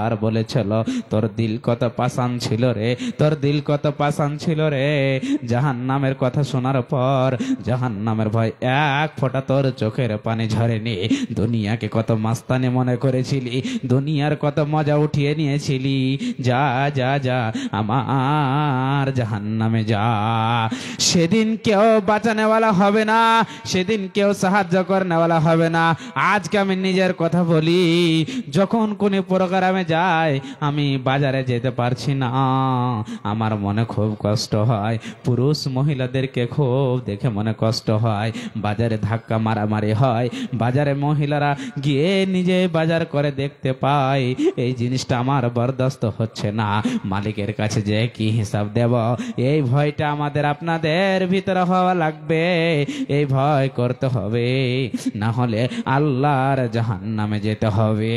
আর বলেছিল তোর দিল কত পাষাণ ছিল রে, তোর দিল কত পাষাণ ছিল রে। জাহান্নামের কথা শোনার পর জাহান্নামের ভয় এক ফোঁটা তোর চোখের পানি ঝরেনি। দুনিয়াকে কত মাস্তানি মনে করেছিলি, দুনিয়ার কত মজা উঠিয়ে নিয়েছিলি। যা যা যা আমার জাহান্নামে যা। সেদিন কেউ বাঁচানেওয়ালা হবে না, সেদিন কেউ সাহায্য করনেওয়ালা হবে না। আজকে আমি নিজের কথা বলি, যখন কোন প্রোগ্রামে যাই, আমি বাজারে যেতে পারছি না, আমার মনে খুব কষ্ট হয়। পুরুষ মহিলাদেরকে খুব দেখে মনে কষ্ট হয়। বাজারে ধাক্কা মারামারি হয়, বাজারে মহিলারা গিয়ে নিজে বাজার করে দেখতে পায়, এই জিনিসটা আমার বরদাস্ত হচ্ছে না। মালিকের কাছে যে কি হিসাব দেব, এই ভয়টা আমাদের আপনাদের ভিতরে হওয়া লাগবে, এই ভয় করতে হবে, না হলে আল্লাহর জাহান্নামে যেতে হবে।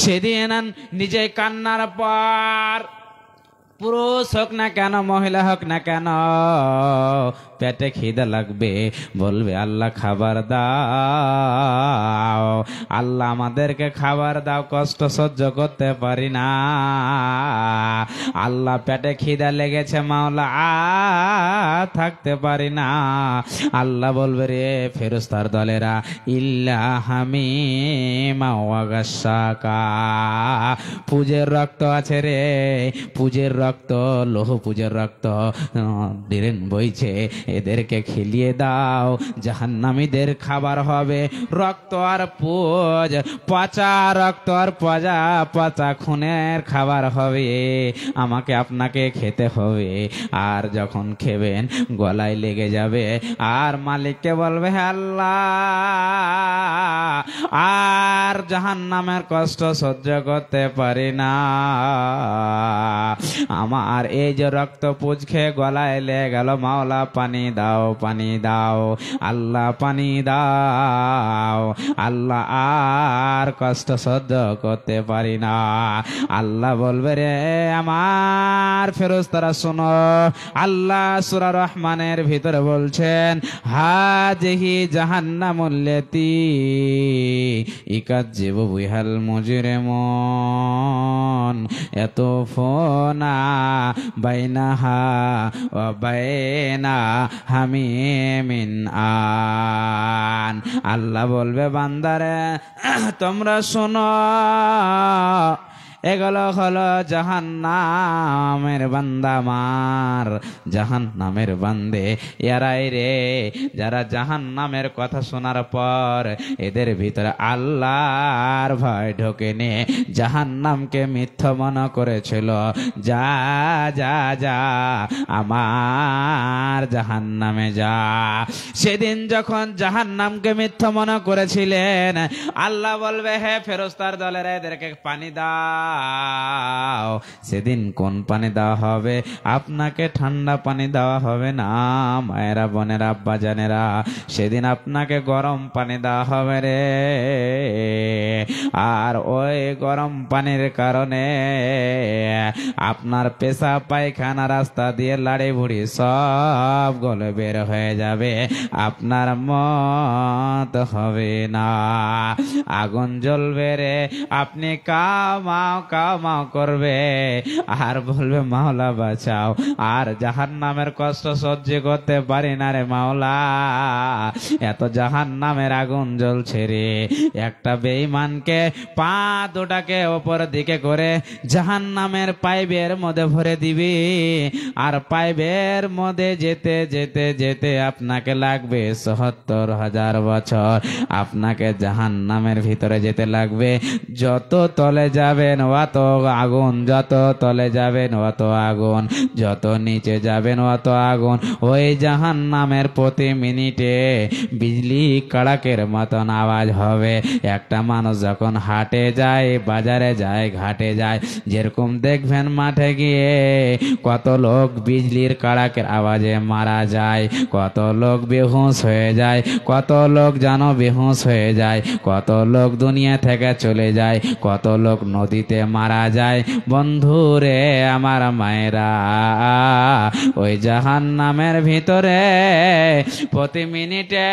সেদিন নিজে কান্নার পর, পুরুষ হোক না কেন মহিলা হোক না কেন, পেটে খিদে লাগবে, বলবে আল্লাহ খাবার দাও, আল্লাহ আমাদেরকে খাবার দাও, কষ্ট সহ্য করতে পারি না। আল্লাহ পেটে খিদে লেগেছে মাওলা, থাকতে পারি না। আল্লাহ বলবে রে ফেরেশতার দলেরা, ইল্লা হামিমা ওয়া গাসসাকা, পূজের রক্ত আছে রে, পূজের রক্ত, লৌহ পূজের রক্ত ড্রেন বইছে, এদেরকে খেলিয়ে দাও, জাহান্নামীদের খাবার হবে রক্ত আর পুজ, পচা রক্ত আর পচা খুনের খাবার হবে, আমাকে আপনাকে খেতে হবে। আর যখন খেবেন গলায় লেগে যাবে, আর মালিককে বলবে হে আল্লাহ, আর জাহান্নামের কষ্ট সহ্য করতে পারি না, আমার এই যে রক্ত পুজ খেয়ে গলায় লেগে গেল, মাওলা পানি দাও, পানি দাও, আল্লাহ পানি দাও, আল্লাহ আর কষ্ট সহ্য করতে পারি না। আল্লাহ বলবে রে আমার ফেরেশতারা শোনো, আল্লাহ সূরা রহমানের ভিতরে বলছেন, হাজিহি জাহান্নামুল্লাতী ইকাজ্জিবু বিহাল মুজরিমুন ইয়াতুফুনা বাইনাহা ওয়া বাইনা হামিমিন আন। আল্লাহ বলবে বান্দারে তোমরা শোনো, এগুলো হলো জাহান্নামের বান্দা, আমার জাহান্নামের বান্দে এরাই রে, যারা জাহান্নামের কথা শোনার পর এদের ভিতরে আল্লাহর ভয় ঢোকেনি, জাহান্নামকে মিথ্যা মনে করেছিল। যা যা যা আমার জাহান্নামে যা। সেদিন যখন জাহান্নামকে মিথ্যা মনে করেছিলেন, আল্লাহ বলবে হে ফেরেশতার দলেরা এদেরকে পানি দাও। সেদিন কোন পানি দেওয়া হবে? আপনাকে ঠান্ডা পানি দেওয়া হবে না মায়েরা, বোনেরা, আব্বা জানেরা, সেদিন আপনাকে গরম পানি দেওয়া হবে রে। আর ওই গরম পানির কারণে আপনার পেশাব পায়খানা রাস্তা দিয়ে লাড়ি ভুড়ি সব গলে বের হয়ে যাবে, আপনার মত হবে না, আগুন জ্বলবে রে, আপনি কামাও কামাও করবে আর বলবে মাওলা বাঁচাও, আর জাহান্নামের কষ্ট সহ্য করতে পারি না রে মাওলা, এত জাহান্নামের আগুন জ্বলছে রে। একটা বেঈমানকে পা দুটাকে ওপর দিকে করে জাহান্নামের পাইপের মধ্যে ভরে দিবি, আর পাইপের মধ্যে যেতে যেতে যেতে আপনাকে লাগবে ৭৭,০০০ বছর, আপনাকে জাহান্নামের ভিতরে যেতে লাগবে। যত তলে যাবেন অত আগুন, যত তলে যাবেন অত আগুন, যত নিচে যাবেন অত আগুন। ওই জাহান্নামের প্রতি মিনিটে বিজলি কড়াকের মতন আওয়াজ হবে। একটা মানুষ যখন হাটে যায়, বাজারে যায়, ঘাটে যায়, যেরকম দেখবেন মাঠে গিয়ে কত লোক বিজলির কড়াকের আওয়াজে মারা যায়, কত লোক বেহুশ হয়ে যায়, কত লোক যেন বেহুশ হয়ে যায়, কত লোক দুনিয়া থেকে চলে যায়, কত লোক নদীতে যে মারা যায় বন্ধুরে আমার মায়েরা, ওই জাহান্নামের ভিতরে প্রতি মিনিটে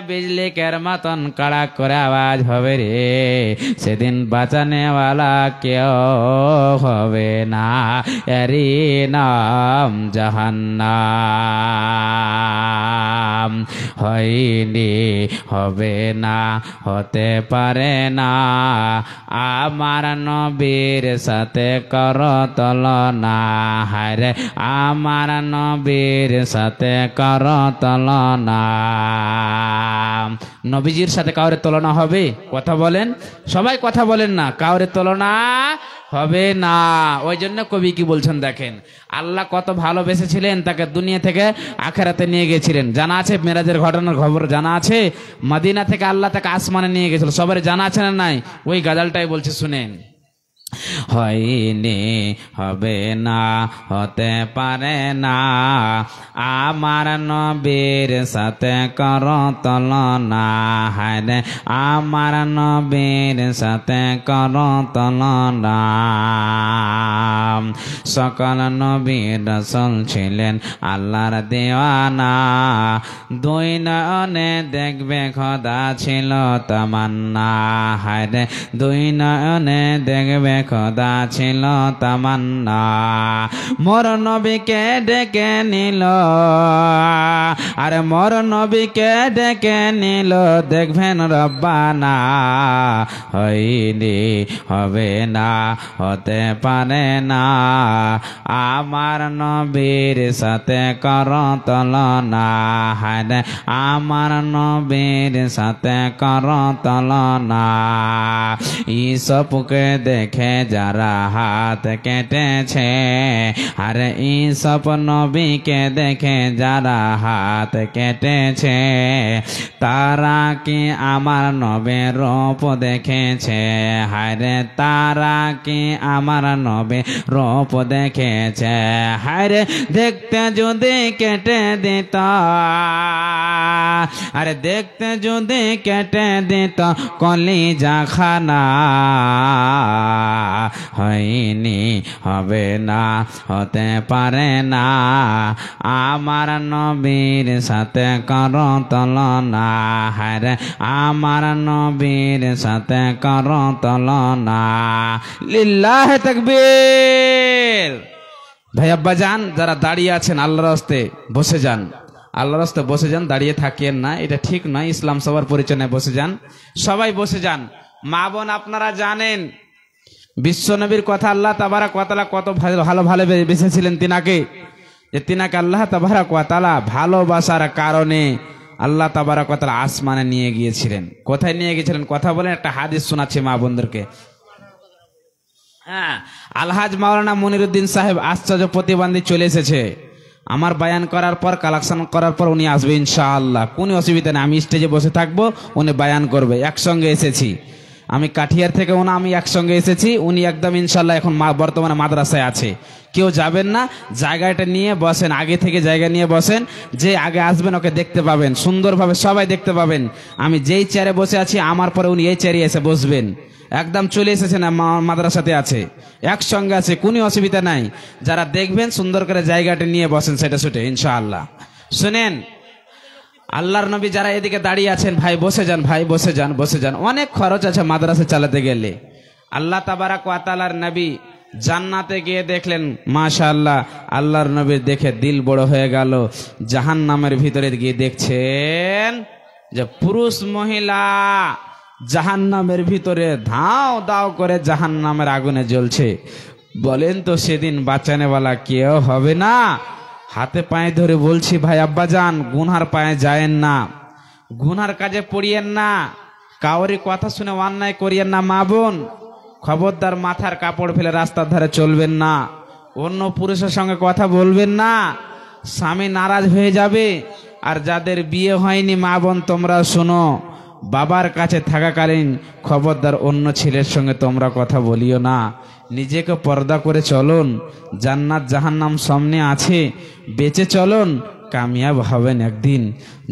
বিজলিকের মতন কড়াক করে আওয়াজ হবে রে। সেদিন বাঁচানেওয়ালা কেউ হবে না, এরই নাম জাহান্নাম। হয়নি, হবে না, হতে পারে না, আমার নবীর সাথে কর তুলনা। হায়রে আমার নবীর সাথে কর তুলনা। নবীজির সাথে কাউরে তুলনা হবে? কথা বলেন, সবাই কথা বলেন না। কাউরে তুলনা হবে না। ওই জন্য কবি কি বলছেন দেখেন, আল্লাহ কত ভালোবেসেছিলেন, তাকে দুনিয়া থেকে আখেরাতে নিয়ে গেছিলেন। জানা আছে মেরাজের ঘটনার খবর জানা আছে? মদিনা থেকে আল্লাহ তাকে আসমানে নিয়ে গেছিল, সবার জানা আছে না নাই? ওই গাজালটাই বলছে, শুনেন। হয়নি, হবে না, হতে পারে না, আমার নবীর সাথে কর তুলনা। হায়রে আমার নবীর সাথে কর তুলনা। সকল নবী রাসূল ছিলেন আল্লাহর দেওয়ানা, দুই নয়নে দেখবে খোদা ছিল তামান্না। হায়রে দুই নয়নে দেখবে খোদা ছিল তামান্না। মোর নবীকে ডেকে নিল, আরে মোর নবীকে ডেকে নিল, দেখবেন রব্বানা। হয়নি, হবে না, হতে পারে না, আমার নবীর সাথে কর তুলনা। হায়রে আমার নবীর সাথে কর তুলনা। ঈসবকে দেখে যারা হাত কেটেছে, আর ঈসব নবীকে দেখে যারা হাত কেটেছে, তারা কি আমার নবীর রূপ দেখেছে? হায়রে তারা কি আমার নবীর রূপ দেখেছে? হায়রে দেখতে যদি কেটে দিত, আরে দেখতে যদি কেটে দিত কলিজা খানা। হয়নি, হবে না, হতে পারে না, আমার নবীর সাথে কর তুলনা। হায়রে আমার নবীর সাথে কর তুলনা। লিল্লাহে তাকবীর। ভাই আব্বা যান, যারা দাঁড়িয়ে আছেন আল্লাহর রাস্তে বসে যান, আল্লাহর রাস্তে বসে যান, দাঁড়িয়ে থাকিয়েন না, এটা ঠিক নয়। ইসলাম সবার পরিচয় নেই, বসে যান, সবাই বসে যান। মা বোন আপনারা জানেন বিশ্বনবীর কথা আল্লাহ তাবারাক ওয়া তাআলা কত ভালো বেসেছিলেন তিনাকে, যে তিনাকে আল্লাহ তাবারাক ওয়া তাআলা ভালোবাসার কারণে আল্লাহ তাবারাক ওয়া তাআলা আসমানে নিয়ে গিয়েছিলেন। কোথায় নিয়ে গিয়েছিলেন কথা বলেন, একটা হাদিস শোনাচ্ছি মা বোনদেরকে। হ্যাঁ, আলহাজ মাওলানা মনিরুদ্দিন সাহেব আশ্চর্য প্রতিবন্ধী চলে এসেছে। আমার বায়ান করার পর, কালেকশন করার পর উনি আসবে ইনশাআল্লাহ, কোনো অসুবিধা নেই। আমি স্টেজে বসে থাকবো, উনি বায়ান করবে। একসঙ্গে এসেছি আমি কাঠিয়ার থেকে, আমি একসঙ্গে এসেছি। উনি একদম ইনশাআল্লাহ এখন বর্তমানে মাদ্রাসায় আছে। কেউ যাবেন না, জায়গাটা নিয়ে বসেন, আগে থেকে জায়গা নিয়ে বসেন। যে আগে আসবেন ওকে দেখতে পাবেন সুন্দরভাবে, সবাই দেখতে পাবেন। আমি যেই চেয়ারে বসে আছি আমার পরে উনি এই চেয়ারে এসে বসবেন। একদম চলে এসেছেন, মাদ্রাসাতে আছে, একসঙ্গে আছে, কোনো অসুবিধা নাই। যারা দেখবেন সুন্দর করে জায়গাটা নিয়ে বসেন, সেটা ছুটে ইনশাআল্লাহ। শুনেন, আল্লাহর নবী যারা এদিকে দাঁড়িয়ে আছেন, ভাই বসে যান, ভাই বসে যান, বসে যান। অনেক খরচ আছে মাদ্রাসা চালাতে গেলে। আল্লাহ তাবারাক ওয়া তাআলার নবী জান্নাতে গিয়ে দেখলেন, মাশাআল্লাহ, আল্লাহর নবীর দেখে দিল বড় হয়ে গেল। জাহান্নামের ভিতরে গিয়ে দেখছেন যে পুরুষ মহিলা জাহান্নামের ভিতরে ধাও দাও করে জাহান্নামের আগুনে জ্বলছে। বলেন তো সেদিন বাঁচানেওয়ালা কেউ হবে না? হাতে পায়ে ধরে বলছি ভাই আব্বাজান, গুনহার পায়ে যায়েন না, গুনহার কাজে পড়িয়েন না, কাউরি কথা শুনে অন্যায় করিয়েন না। মা বোন খবরদার, মাথার কাপড় ফেলে রাস্তার ধারে চলবেন না, অন্য পুরুষের সঙ্গে কথা বলবেন না, স্বামী নারাজ হয়ে যাবে। আর যাদের বিয়ে হয়নি মা বোন তোমরা শোনো, বাবার কাছে থাকাকালীন খবরদার অন্য ছেলের সঙ্গে তোমরা কথা বলিও না। নিজেকে পর্দা করে চলুন, জান্নাত জাহান্নাম সামনে আছে, বেঁচে চলুন, কামিয়াব হবেন একদিন।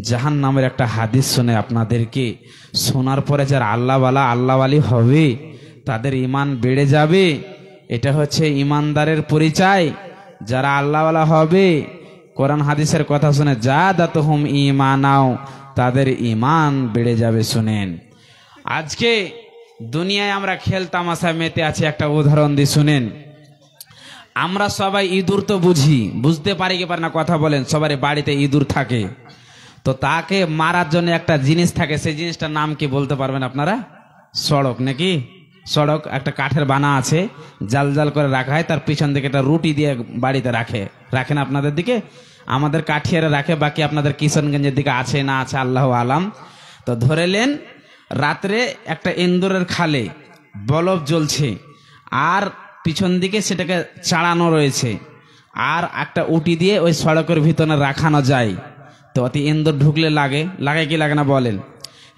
জাহান্নামের একটা হাদিস শুনে আপনাদেরকে, শোনার পরে যারা আল্লাহওয়ালা আল্লাহওয়ালি হবে তাদের ঈমান বেড়ে যাবে। এটা হচ্ছে ঈমানদারের পরিচয়। যারা আল্লাহওয়ালা হবে, কোরআন হাদিসের কথা শুনে জাদাতুহুম ঈমানাও, তাদের ঈমান বেড়ে যাবে। শুনেন, আজকে দুনিয়ায় আমরা খেল তামাশায় মেতে আছি। একটা উদাহরণ দিই, শুনেন। আমরা সবাই ইঁদুর তো বুঝতে পারি কি পারি না, কথা বলেন। সবারই বাড়িতে ইঁদুর থাকে, তো তাকে মারার জন্য একটা জিনিস থাকে। সেই জিনিসটার নাম কি বলতে পারবেন আপনারা? সড়ক নাকি? সড়ক একটা কাঠের বানা আছে, জাল জাল করে রাখা হয়, তার পিছন দিকে একটা রুটি দিয়ে বাড়িতে রাখেন আপনাদের দিকে। আমাদের কাঠিয়ারে রাখে, বাকি আপনাদের কিশনগঞ্জের দিকে আছে না আছে আল্লাহ আলাম। তো ধরেলেন রাত্রে একটা ইন্দুরের খালে বলব জ্বলছে, আর পিছন দিকে সেটাকে চাড়ানো রয়েছে, আর একটা উটি দিয়ে ওই সড়কের ভিতরে রাখানো যায়। তো অতি ইন্দুর ঢুকলে লাগে কি লাগে না বলেন?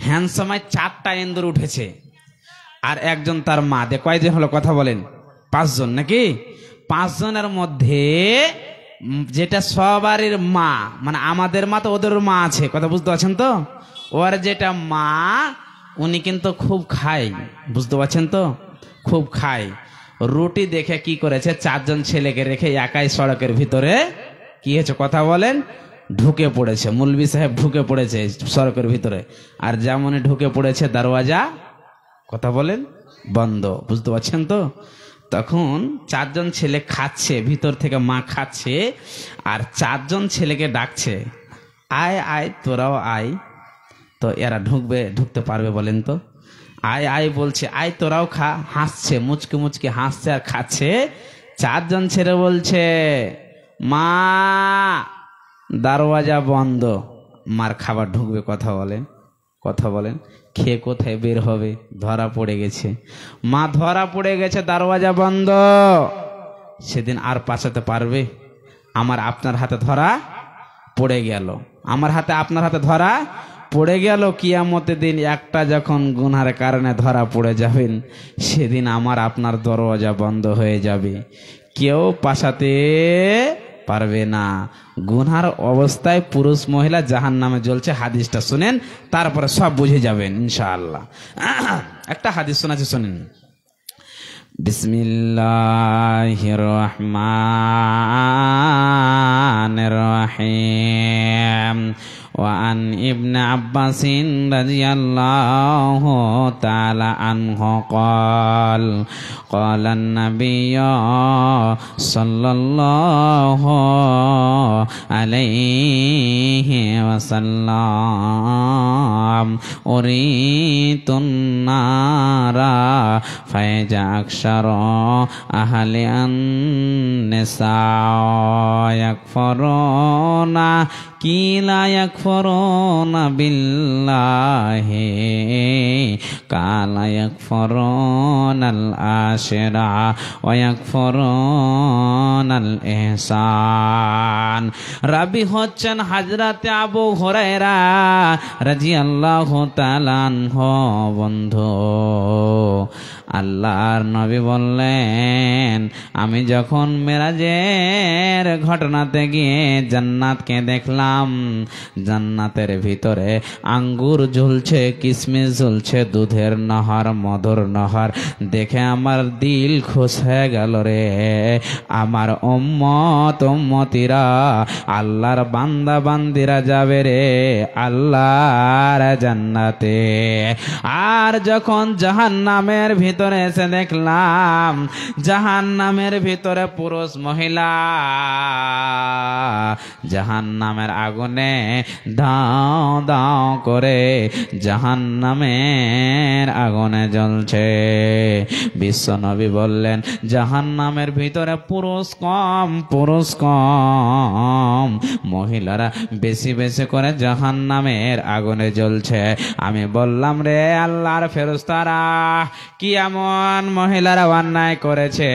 হ্যান সময় 4টা ইন্দুর উঠেছে, আর একজন তার মা। কয়জন হলো কথা বলেন? 5 জন নাকি? 5 জনের মধ্যে যেটা সবারই মা, মানে আমাদের মা তো ওদের মা আছে, কথা বুঝতে পারছেন তো? ওর যেটা মা, উনি কিন্তু খুব খায়, বুঝতে পারছেন তো? খুব খায়। রুটি দেখে কি করেছে, 4 জন ছেলেকে রেখে একাই সড়কের ভিতরে কি হয়েছে কথা বলেন, ঢুকে পড়েছে। মুলবি সাহেব ঢুকে পড়েছে সড়কের ভিতরে, আর যেমনই ঢুকে পড়েছে দরওয়াজা কথা বলেন বন্ধ, বুঝতে পারছেন তো? তখন 4 জন ছেলে খাচ্ছে, ভিতর থেকে মা খাচ্ছে, আর 4 জন ছেলেকে ডাকছে, আয় আয় তোরাও আয়। তো এরা ঢুকতে পারবে বলেন তো? আয় আয় বলছে, আয় তোরাও খা। হাসছে, মুচকি মুচকি হাসছে আর খাচ্ছে। 4 জন ছেলে বলছে, মা দরওয়াজা বন্ধ। মার খাবার ঢুকবে, কথা বলেন। খেয়ে কোথায় বের হবে? ধরা পড়ে গেছে। মা ধরা পড়ে গেছে, দরওয়াজা বন্ধ। সেদিন আর পাঠাতে পারবে? আমার আপনার হাতে ধরা পড়ে গেল, আমার হাতে আপনার হাতে ধরা পড়ে গেল। কিয়ামতের দিন একটা যখন গুনার কারণে ধরা পড়ে যাবেন, সেদিন আমার আপনার দরওয়াজা বন্ধ হয়ে যাবে, কেউ পাঠাতে পারবে না। গুনার অবস্থায় পুরুষ মহিলা জাহান্নামে জ্বলছে। হাদিসটা শুনেন, তারপরে সব বুঝে যাবেন ইনশাআল্লাহ। একটা হাদিস শোনাচ্ছি, শুনেন। বিসমিল্লাহির রহমানির রহিম। وعن ابن عباس رضي الله تعالى عنه قال قال النبي صلى الله عليه وسلم أريت النار فإذا أكثر أهل النساء يكفرون قيل يكفرون بالله قال يكفرون العاشرة ويكفرون الإحسان। রাবি হচ্ছেন হযরত আবু হুরায়রা রাদিয়াল্লাহু তাআলা আনহু। বন্ধু, আল্লাহর নবী বললেন, আমি যখন মেরাজের ঘটনাতে গিয়ে জান্নাতকে দেখলাম, জান্নাতের ভিতরে আঙ্গুর ঝুলছে, কিশমিশ ঝুলছে, দুধের নহর, মধুর নহর দেখে আমার দিল খুশ হয়ে গেল রে। আমার উম্মতিরা, আল্লাহর বান্দা বান্দিরা যাবে রে আল্লাহর জান্নাতে। আর যখন জাহান্নামের ভিতরে এসে দেখলাম, জাহান্নামের ভিতরে পুরুষ মহিলা জাহান্নামের আগুনে দাও দাও করে জাহান্নামের আগুনে জ্বলছে। বিশ্বনবী বললেন, জাহান্নামের ভিতরে পুরুষ কম, মহিলারা বেশি বেশি করে জাহান্নামের আগুনে জ্বলছে। আমি বললাম, রে আল্লাহর ফেরেশতারা, কি এমন মহিলারা অন্যায় করেছে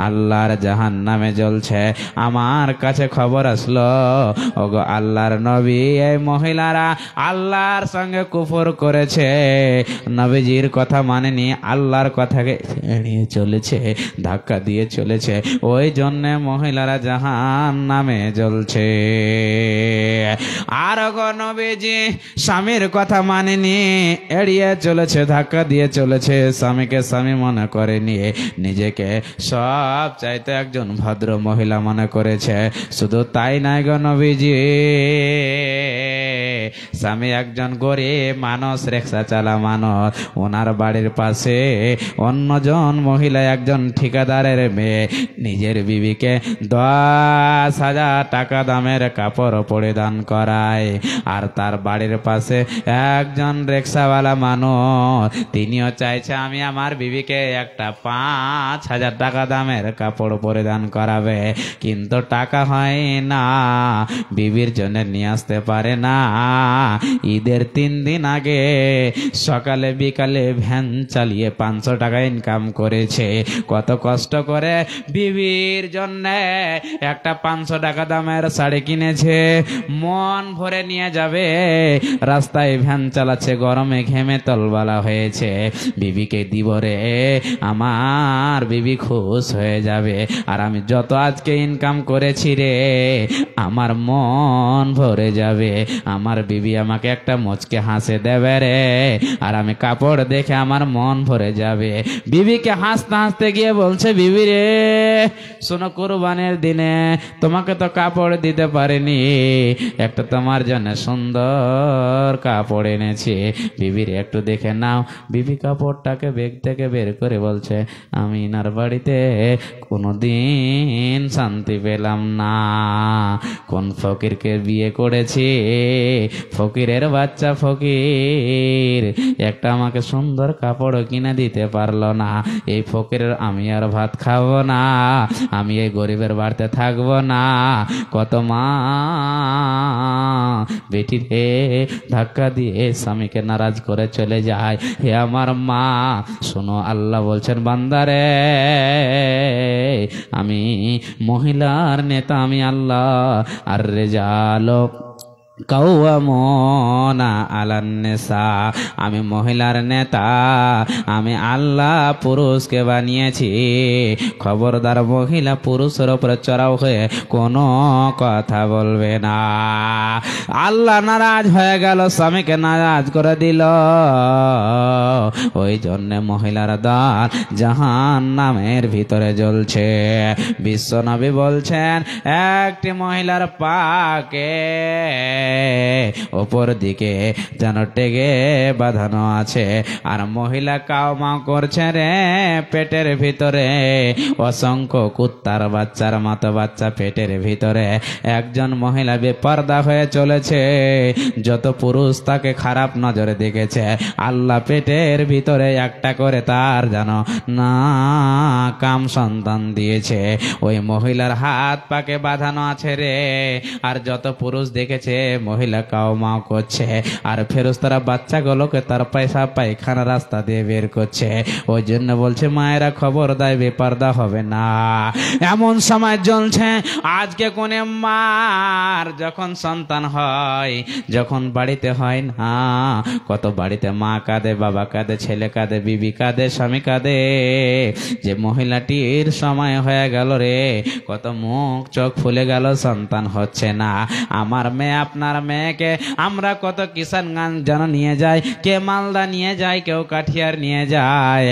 আল্লাহর জাহান্নামে জ্বলছে? আমার কাছে খবর আসলো, ওগো আল্লাহর নবী, এই মহিলারা আল্লাহর সঙ্গে কুফর করেছে, নবীজির কথা মানেনি, আল্লাহর কথাকে এড়িয়ে চলেছে, ধাক্কা দিয়ে চলেছে, ওই জন্য মহিলারা জাহান্নামে জ্বলছে। আর গো নবীজি স্বামীর কথা মানেনি, এড়িয়ে চলেছে, ধাক্কা দিয়ে চলেছে, স্বামীকে স্বামী মনে করেনি, নিজেকে সব চাইতে একজন ভদ্র মহিলা মনে করেছে। শুধু তাই নাই গো নবীজি, স্বামী একজন গরিব মানুষ, রিকশা চালা মানুষ, ওনার বাড়ির পাশে অন্যজন মহিলা একজন ঠিকাদারের মেয়ে নিজের বিবিকে 10,000 টাকা দামের কাপড় পরিধান করায়। আর তার বাড়ির পাশে একজন রিকশাওয়ালা মানুষ, তিনিও চাইছে আমি আমার বিবিকে একটা 5,000 টাকা দামের কাপড় পরিধান করাবে, কিন্তু টাকা হয় না, বিবির জন্য নিয়ে আসতে পারে না। ঈদের 3 দিন আগে সকালে বিকালে ভ্যান চালিয়ে 500 টাকা ইনকাম করেছে, কত কষ্ট করে বিবির জন্য একটা 500 টাকা দামের শাড়ি কিনেছে, মন ভরে নিয়ে যাবে, রাস্তায় ভ্যান চালাচ্ছে, গরমে ঘেমে তলবালা হয়েছে, বিবিকে দিব রে, আমার বিবি খুশ হয়ে যাবে, আর আমি যত আজকে ইনকাম করেছি রে আমার মন ভরে যাবে, আমার বিবি আমাকে একটা মুচকে হাসে দেবে রে, আর আমি কাপড় দেখে আমার মন ভরে যাবে। বিবিকে হাসতে হাসতে গিয়ে বলছে, বিবি রে শোনো, কুরবানির দিনে তোমাকে তো কাপড় দিতে পারিনি, একটা তোমার জন্য সুন্দর কাপড় এনেছি, বিবির একটু দেখে নাও। বিবি কাপড়টাকে ব্যাগ থেকে বের করে বলছে, আমি ইনার বাড়িতে কোনোদিন শান্তি পেলাম না, কোন ফকিরকে বিয়ে করেছি, ফকিরের বাচ্চা ফকির, একটা আমাকে সুন্দর কাপড় কিনে দিতে পারলো না, এই ফকিরের আমি আর ভাত খাবো না, আমি এই গরিবের বাড়িতে থাকবো না। কত মা বেটি রে ধাক্কা দিয়ে স্বামীকে নারাজ করে চলে যায়। হে আমার মা শোনো, আল্লাহ বলছেন বান্দারে, আমি মহিলার নেতা, আমি আল্লাহ, আর রেজালো কাওয়ামুনা আলান নিসা, আমি মহিলার নেতা, আমি আল্লাহ পুরুষকে বানিয়েছি, খবরদার মহিলা পুরুষের উপরে চড়াও হয়ে কোনো কথা বলবে না। আল্লাহ নারাজ হয়ে গেল, স্বামীকে নারাজ করে দিল, ওই জন্য মহিলার দল জাহান্নামের ভিতরে জ্বলছে। বিশ্বনবী বলছেন, একটি মহিলার পাকে ওপর দিকে যেন টেগে বাঁধানো আছে, আর মহিলা কাউ মাও করছে রে, পেটের ভিতরে অসংখ্য কুত্তার বাচ্চার মতো বাচ্চা পেটের ভিতরে, একজন মহিলা বেপরদা হয়ে চলেছে, যত পুরুষ তাকে খারাপ নজরে দেখেছে, আল্লাহ পেটের ভিতরে একটা করে তার যেন না কাম সন্তান দিয়েছে, ওই মহিলার হাত পাকে বাঁধানো আছে রে, আর যত পুরুষ দেখেছে মহিলা কাউ মাও করছে, আর ফেরেশতারা বাচ্চাগুলোকে তার পয়সা পায়খানা রাস্তা দিয়ে বের করছে। ওই জন্য বলছে মায়েরা খবর দেয়, বেপরদা হবে না। এমন সময় জ্বলছে, আজকে কোনে মার যখন সন্তান হয়, যখন বাড়িতে হয় না, কত বাড়িতে মা কাঁদে, বাবা কাঁদে, ছেলে কাঁদে, বিবি কাঁদে, স্বামী কাঁদে, যে মহিলাটির সময় হয়ে গেল রে, কত মুখ চোখ ফুলে গেল, সন্তান হচ্ছে না। আমার মেয়ে, আপনার মেয়েকে আমরা কত কিষানগঞ্জ যেন নিয়ে যাই, কে মালদা নিয়ে যায়, কেউ কাঠিয়ার নিয়ে যায়,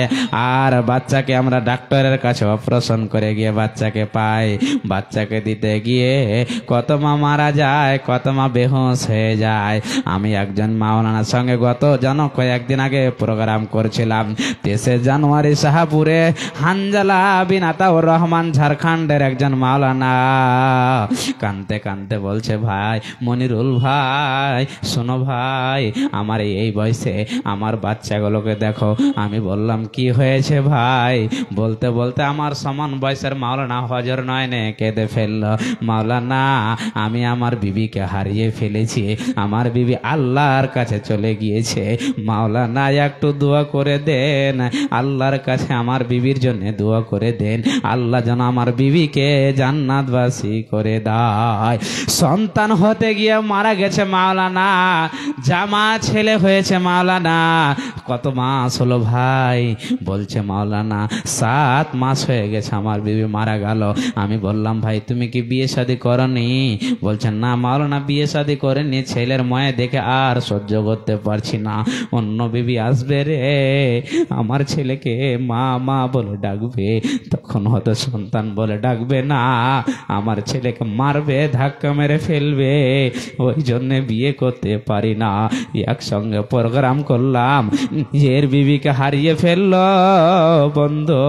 আর বাচ্চাকে আমরা ডাক্তারের কাছে অপারেশন করে গিয়ে বাচ্চাকে পাই, বাচ্চাকে দিতে গিয়ে কত মা মারা যায়, কত মা বেহুশ হয়ে যায়। আমি একজন মাওলানার সঙ্গে গত কয়েকদিন আগে প্রোগ্রাম করছিলাম, 23 জানুয়ারি শাহপুরে, হানজালা বিন আতাউর রহমান ঝাড়খণ্ডের একজন মাওলানা কানতে কানতে বলছে, ভাই মনিরুল মনিরুল ভাই শোনো ভাই, আমার এই বয়সে আমার বাচ্চাগুলোকে দেখো। আমি বললাম কি হয়েছে ভাই? বলতে বলতে আমার সমান বয়সের মাওলানা হজর নয়নে কেঁদে ফেললো। মাওলানা, আমি আমার বিবিকে হারিয়ে ফেলেছি, আমার বিবি আল্লাহর কাছে চলে গিয়েছে। মাওলানা একটু দোয়া করে দেন, আল্লাহর কাছে আমার বিবির জন্য দোয়া করে দেন, আল্লাহ যেন আমার বিবিকে জান্নাতবাসী করে দেয়। সন্তান হতে গিয়ে মারা গেছে মাওলানা, জামা ছেলে হয়েছে মাওলানা। কত মাস হলো ভাই? বলছে মাওলানা 7 মাস হয়ে গেছে আমার বিবি মারা গেল। আমি বললাম ভাই তুমি কি বিয়ে শাদী করনি? বলছেন না মাওলানা, বিয়ে শাদী করেনি, ছেলের মায়ে দেখে আর সহ্য করতে পারছি না, অন্য বিবি আসবে রে, আমার ছেলেকে মা মা বলে ডাকবে, তখন হয়তো সন্তান বলে ডাকবে না, আমার ছেলেকে মারবে, ধাক্কা মেরে ফেলবে, ওই জন্যে বিয়ে করতে পারি না। একসঙ্গে প্রোগ্রাম করলাম, নিজের বিবিকে হারিয়ে ফেললো বন্ধু।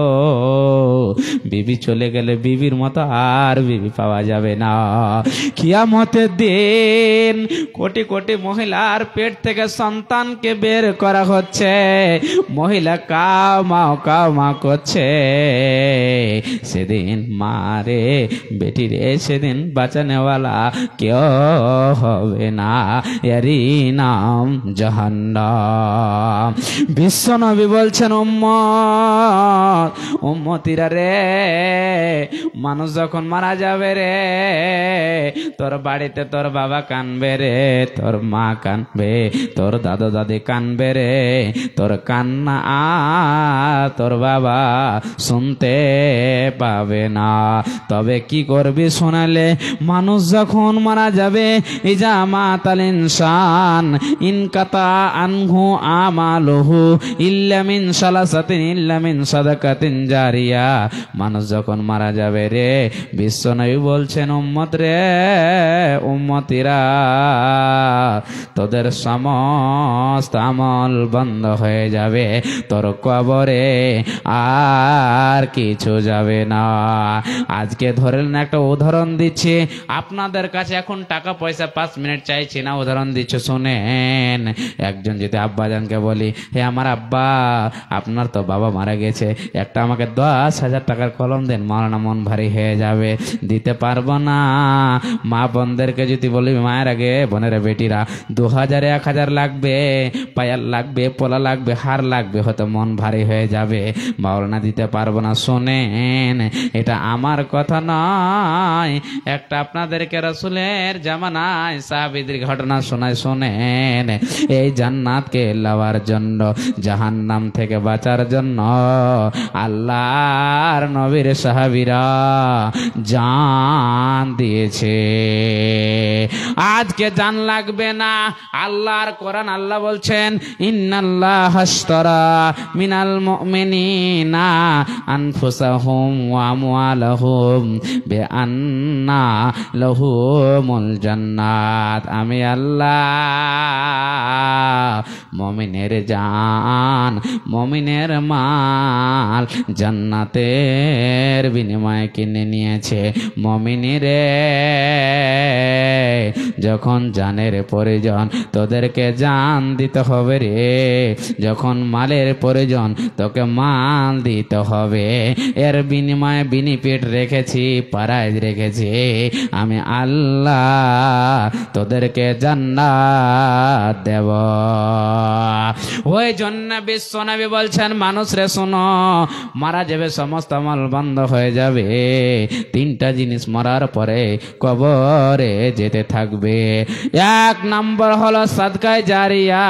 বিবি চলে গেলে বিবির মতো আর বিবি পাওয়া যাবে না। কিয়ামতের দিন কোটি কোটি মহিলার পেট থেকে সন্তানকে বের করা হচ্ছে, মহিলা কামা করছে। সেদিন মারে বেটি রে, সেদিন বাঁচানেওয়ালা কেউ হবে না, এরই নাম জাহান্নাম। বিশ্বনবী বলছেন উম্মতিরা রে, মানুষ যখন মারা যাবে রে, তোর বাড়িতে তোর বাবা কানবে রে, তোর মা কানবে, তোর দাদা দাদি কানবে রে, তোর কান্না তোর বাবা শুনতে পাবে না। তবে কি করবি শোনালে? মানুষ যখন মারা যাবে, ইজা মাতাল ইনসান ইনকাতা আনহু আমালুহু ইল্লা মিন সালাসাতিন ইল্লা মিন সাদাকাতিন জারিয়া। মানুষ যখন মারা যাবে রে, বিশ্বনবী বলছেন উম্মত রে, উম্মতিরা, তোদের সমস্ত আমল বন্ধ হয়ে যাবে, তোর কবরে আর কিছু যাবে না। আজকে ধরেন একটা উদাহরণ দিচ্ছি আপনাদের কাছে, এখন টাকা পয়সা 5 মিনিট চাইছি না, উদাহরণ দিচ্ছি শুনেন। একজন যদি আব্বাজানকে বলি, হে আমার আব্বা, আপনার তো বাবা মারা গেছে, একটা আমাকে 10,000 টাকার কলম দেন, মাওলানা মন ভারী হয়ে যাবে, দিতে পারবো না। মা বোনদেরকে যদি বলি, মায়ের আগে বোনেরা বেটিরা 2000 1000 লাগবে, পায়ার লাগবে, পোলা লাগবে, হার লাগবে, হয়তো মন ভারী হয়ে যাবে, মাওলানা দিতে পারবো না। শোনেন, এটা আমার কথা নয়, একটা আপনাদেরকে রাসূলের জামানায় সাহাবীদের ঘটনা শোনায়। শোনেন, এই জান্নাতকে লওয়ার জন্য, জাহান্নাম থেকে বাঁচার জন্য আল্লাহর নবীর সাহাবীরা জান দিয়েছে। আজকে জান লাগবে না, আল্লাহর কোরআন আল্লাহ বলছেন, ইন্নাল্লাহ আশতারা মিনাল মুমিনিনা আনফুসাহুম ওয়া আমওয়ালাহুম বিআন্না লাহুমুল জান্নাত। আমি আল্লাহ মুমিনের জান, মুমিনের মাল জান্নাতের বিনিময়ে কিনে নিয়েছে। মুমিনিরে, যখন জানের প্রয়োজন তোদেরকে জান দিতে হবে রে, যখন মালের প্রয়োজন তোকে মাল দিতে হবে। এর বিনিময়ে বিনিপিট রেখেছি, প্রাইজ রেখেছি, আমি আল্লাহ তোদেরকে জান্নাত দেব। ওই জন্য বিশ্বনবী বলছেন, মানুষ রে শোনো, মারা যাবে, সমস্ত আমল বন্ধ হয়ে যাবে, 3টা জিনিস মরার পরে কবরে যেতে থাকবে। 1 নম্বর হলো সাদকায়ে জারিয়া।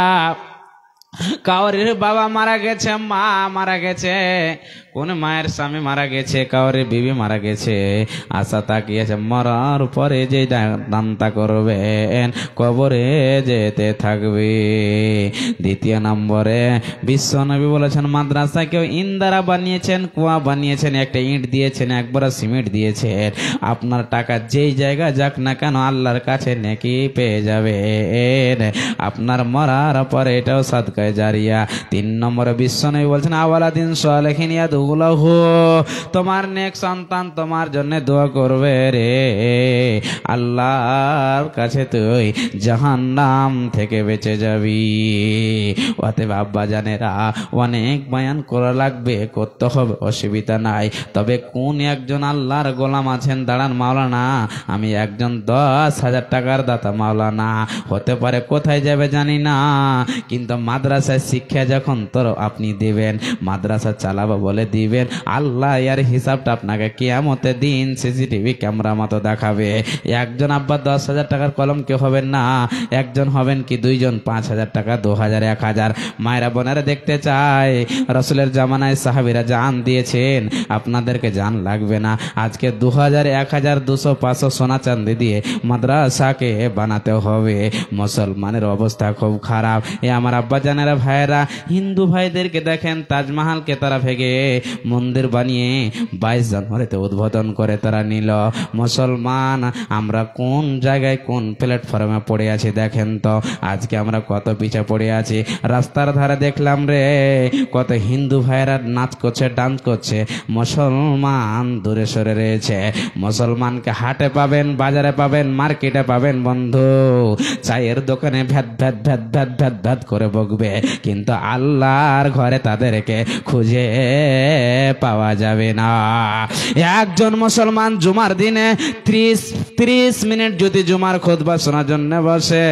কাউরির বাবা মারা গেছে, মা মারা গেছে, কোন মায়ের স্বামী মারা গেছে, কাউরির বিবি মারা গেছে, আশা তাকিয়েছে মরার পরে যে দানটা করবেন কবরে যেতে থাকবে। 2 নম্বরে বিশ্বনবী বলেছেন, মাদ্রাসা কেউ ইন্দারা বানিয়েছেন, কুয়া বানিয়েছেন, একটা ইট দিয়েছেন, একবার সিমেন্ট দিয়েছেন, আপনার টাকা যেই জায়গা যাক না কেন আল্লাহর কাছে নেকি পেয়ে যাবে। আপনার মরার পরে এটাও সাদকা সদকায়ে জারিয়া। 3 নম্বরে বিশ্বনবী বলছেন আওয়ালাদিন সালেহিন ইয়াদুলাহু, তোমার নেক সন্তান তোমার জন্য দোয়া করবে রে, আল্লাহর কাছে তুই জাহান্নাম থেকে বেঁচে যাবি। অতএব আব্বা জানেরা অনেক বয়ান করা লাগবে, করতে হবে, অসুবিধা নাই। তবে কোন একজন আল্লাহর গোলাম আছেন, দাঁড়ান মাওলানা আমি একজন 10,000 টাকার দাতা মাওলানা, হতে পারে কোথায় যাবে জানি না, কিন্তু মাদ্রাসায় শিক্ষা যখন তোর আপনি দিবেন, মাদ্রাসা চালাবো বলে দিবেন, আল্লাহ এর হিসাবটা আপনাকে কিয়ামতের দিন সিসিটিভি ক্যামেরা মতো দেখাবে। একজন আব্বা 10,000 টাকার কলম কেউ হবেন না, একজন হবেন কি দুইজন, 5,000 টাকা, 2,000, 1,000। মায়েরা বোনেরা দেখতে চায় রসুলের জামানায় সাহাবীরা জান দিয়েছেন, আপনাদেরকে জান লাগবে না। আজকে 2,000, 1,000, 200, 500 সোনা চাঁদি দিয়ে মাদ্রাসাকে বানাতে হবে। মুসলমানের অবস্থা খুব খারাপ। এ আমার আব্বা জানেরা ভাইয়েরা, হিন্দু ভাইদেরকে দেখেন তাজমহলকে তারা ভেঙে মন্দির বানিয়ে 22 জানুয়ারিতে উদ্বোধন করে তারা নিল। মুসলমান আমরা কোন জায়গায় কোন প্ল্যাটফর্মে পড়ে আছি দেখেন তো, আজকে আমরা কত পিছে পড়ে আছি। রাস্তার ধারে দেখলাম রে কত হিন্দু ভাইয়েরা নাচ করছে, ডান্স করছে, মুসলমান দূরে সরে রয়েছে। মুসলমানকে হাটে পাবেন, বাজারে পাবেন, মার্কেটে পাবেন বন্ধু, চায়ের দোকানে ভ্যাদ ভ্যাদ ভ্যাদ ভ্যাদ ভ্যাদ ভ্যাদ করে বকবে, কিন্তু আল্লাহর ঘরে তাদেরকে খুঁজে পাওয়া যাবে না। একজন মুসলমান জুমার দিনে 30 মিনিট যদি জুমার খুতবা শোনার জন্য বসে,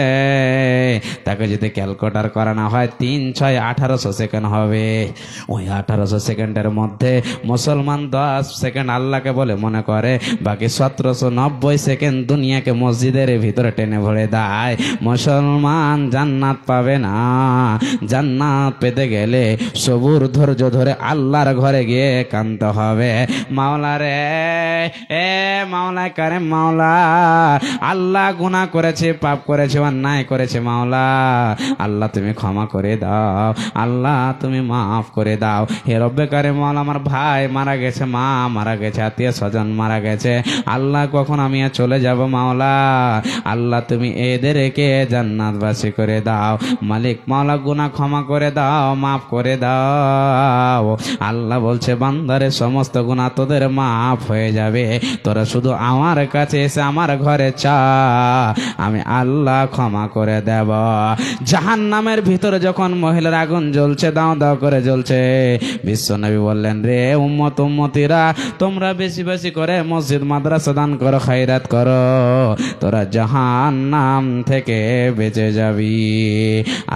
তাকে যদি ক্যালকুলেটর করানো হয় 3, 6, 1800 সেকেন্ড হবে। ওই 1800 সেকেন্ডের মধ্যে মুসলমান 10 সেকেন্ড আল্লাহকে বলে মনে করে, বাকি 1790 সেকেন্ড দুনিয়াকে মসজিদের ভিতরে টেনে ভরে দেয়। মুসলমান জান্নাত পাবে না। জান্নাত পেতে গেলে সবুর ধৈর্য ধরে আল্লাহর ঘরে গিয়ে কাঁদতে হবে, মাওলা রে, এ মাওলা কারিম, মাওলা আল্লাহ গুনাহ করেছে, পাপ করেছে, অন্যায় করেছে, মাওলা আল্লাহ তুমি ক্ষমা করে দাও, আল্লাহ তুমি মাফ করে দাও। হে রব্বে কারিম, মাওলা আমার ভাই মারা গেছে, মা মারা গেছে, আত্মীয় স্বজন মারা গেছে, আল্লাহ কখন আমি আর চলে যাব, মাওলা আল্লাহ তুমি এদেরকে জান্নাতবাসী করে দাও। মালিক মাওলা গুনাহ ক্ষমা করে দাও, মাফ করে দাও। আল্লাহ বলছে বান্দারে সমস্ত গুনাহ তোদের মাফ হয়ে যাবে, তোরা শুধু আমার কাছে এসে আমার ঘরে চা, আমি আল্লাহ ক্ষমা করে দেব। জাহান্নামের ভিতরে যখন মহিলার আগুন জ্বলছে, দাও দাও করে জ্বলছে, বিশ্বনবী বললেন রে উম্মত উম্মতিরা, তোমরা বেশি বেশি করে মসজিদ মাদ্রাসা দান করো, খায়রাত করো, তোরা জাহান্নাম থেকে বেঁচে যাবি।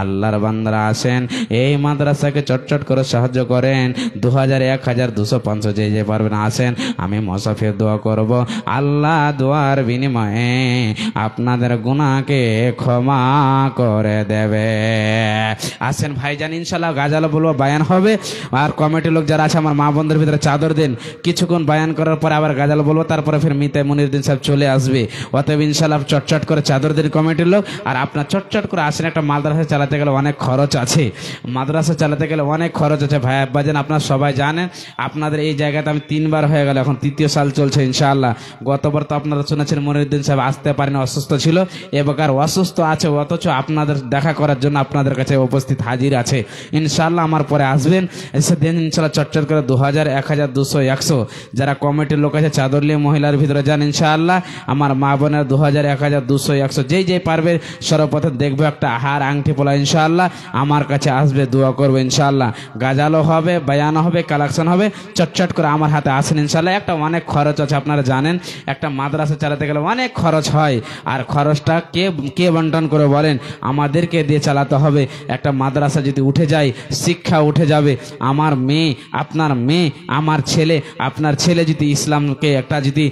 আল্লাহর বান্দারা আসেন, এই মাদ্রাসাকে চটচট করে সাহায্য করেন। 2,000, 1,000, 200, 500 যে পারবেন আসেন, আমি মুসাফির দোয়া করব, আল্লাহ দোয়ার বিনিময়ে আপনাদের গুনাহকে ক্ষমা করে দেবে। আসেন ভাইজান, ইনশাল্লাহ গাজালো বলবো, বায়ান হবে। আর কমিটির লোক যারা আছে আমার মা বোনদের ভিতরে চাদর দিন, কিছুক্ষণ বায়ান করার পরে আবার গাজালো বলবো, তারপরে ফির মিতে মনিরুদ্দিন সাহেব চলে আসবে। অতএব ইনশাল্লাহ চটচট করে চাদর দিন কমিটির লোক। আর আপনার চটচট করে আসেন, একটা মাদ্রাসা চালাতে গেলে অনেক খরচ আছে, মাদ্রাসা চালাতে গেলে অনেক খরচ আছে ভাই আব্বাজান, আপনারা সবাই জানেন। আপনাদের এই জায়গাতে আমি 3 বার হয়ে গেল, এখন 3য় সাল চলছে ইনশাআল্লাহ। গতবার তো আপনারা শুনেছেন মনিরুদ্দিন সাহেব আসতে পারেন, অসুস্থ ছিল, এবার অসুস্থ আছে, অথচ আপনাদের দেখা করার জন্য আপনাদের কাছে উপস্থিত হাজির আছে। ইনশাআল্লাহ আমার পরে আসবেন, এসে দিন ইনশাআল্লাহ চটচট করে 2,000, 1,000, 200, 100 যারা কমিটির লোক আছে চাদর নিয়ে মহিলার ভিতরে যান ইনশাআল্লাহ। আমার মা বোনের 2,000, 1,000, 200, 100 যেই পারবে সর্বপ্রথম দেখবো একটা হার আংটি পোলা ইনশাআল্লাহ, আমার কাছে আসবে, দোয়া করবে ইনশাআল্লাহ। গাজালো হবে, বায়ানো হবে, কালেকশন হবে, চটচট করে আমার হাতে আসেন ইনশাআল্লাহ। একটা অনেক খরচ আছে, আপনারা জানেন একটা মাদ্রাসা চালাতে গেলে অনেক খরচ হয়, আর খরচটা কে বন্টন করে বলেন, আমাদেরকে দিয়ে চালাতে হবে। একটা মাদ্রাসা যদি উঠে যায়, শিক্ষা উঠে যাবে। আমার মেয়ে, আপনার মেয়ে, আমার ছেলে, আপনার ছেলে যদি ইসলামকে একটা যদি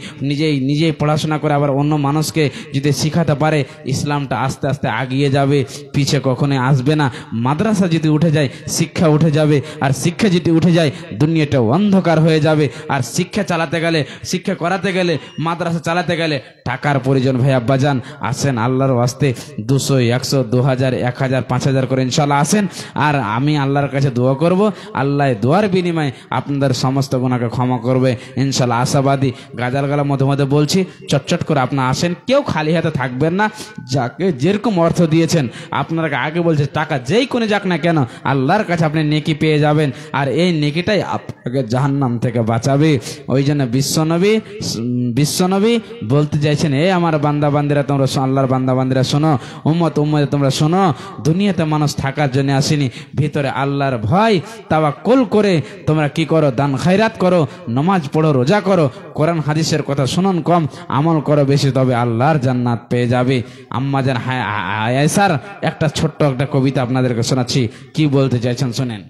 নিজেই পড়াশোনা করে আবার অন্য মানুষকে যদি শিখাতে পারে, ইসলামটা আস্তে আস্তে আগিয়ে যাবে, পিছে কখনোই আসবে না। মাদ্রাসা যদি উঠে যায়, শিক্ষা উঠে যাবে, আর শিক্ষা যদি উঠে যায় দুনিয়াটা অন্ধকার হয়ে যাবে। আর শিক্ষা চালাতে গেলে, শিক্ষা করাতে গেলে, মাদ্রাসা চালাতে গেলে টাকার প্রয়োজন ভাই আব্বাজান, আসেন আল্লাহর ওয়াস্তে 200, 100, 2000, 1000, 5000 করে ইনশাল্লাহ আসেন। আর আমি আল্লাহর কাছে দোয়া করব, আল্লাহ দোয়ার বিনিময়ে আপনাদের সমস্ত গুনাহকে ক্ষমা করবে ইনশাল্লাহ, আশাবাদী। গাজাল গালা মধ্যে মধ্যে বলছি, চটচট করে আপনারা আসেন, কেউ খালি হাতে থাকবেন না। যাকে যেরকম অর্থ দিয়েছেন, আপনারা আগে বলছে টাকা যেই কোনে যাক না কেন, আল্লাহর কাছে আপনি নেকি পেয়ে যাবেন, আর এই নেকিটাই আপনাকে জাহান্নাম থেকে বাঁচাবে। ওই জন্য বিশ্বনবী বলতে চাইছেন, এই আমার বান্দা বান্দিরা, তোমরা আল্লাহর বান্দা বান্দিরা শোনো, উম্মত তোমরা শোনো, দুনিয়াতে মানুষ থাকার জন্য আসেনি, ভিতরে আল্লাহর ভয় তাওয়াক্কুল করে তোমরা কি করো, দান খায়রাত করো, নামাজ পড়ো, রোজা করো, কোরআন হাদিসের কথা শুনুন কম, আমল করো বেশি, তবে আল্লাহর জান্নাত পেয়ে যাবে। আম্মাজান আয়েশার একটা ছোট্ট একটা কবিতা আপনাদেরকে শোনাচ্ছি, কি বলতে চাইছেন শুনেন।